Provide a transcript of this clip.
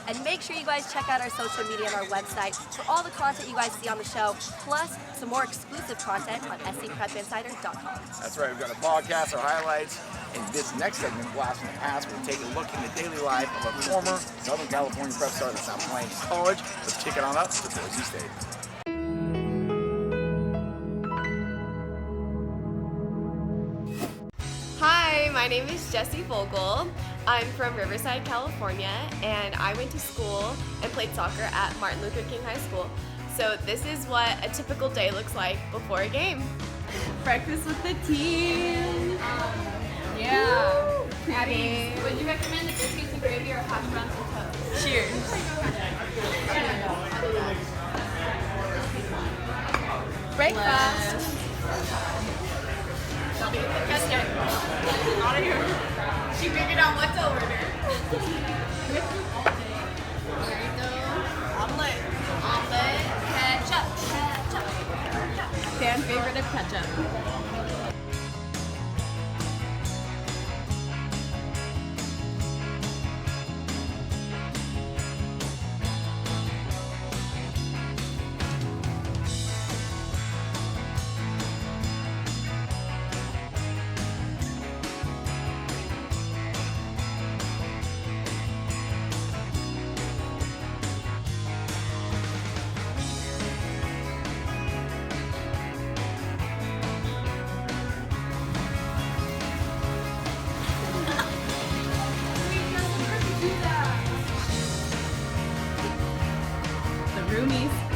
And make sure you guys check out our social media and our website for all the content you guys see on the show, plus some more exclusive content on scprepinsider.com. That's right, we've got a podcast, our highlights. In this next segment, Blast from the Past, we'll take a look in the daily life of a former Southern California prep star that's now playing college. Let's kick it on up to Boise State. Hi, my name is Jessie Vogel. I'm from Riverside, California, and I went to school and played soccer at Martin Luther King High School. So this is what a typical day looks like before a game. Breakfast with the team. Yeah. Abby, would you recommend the biscuits and gravy or hash browns and toast? Cheers. Breakfast. Out of here. She figured out what to order. Omelet. Omelet, ketchup. Fan favorite of ketchup. Roomies.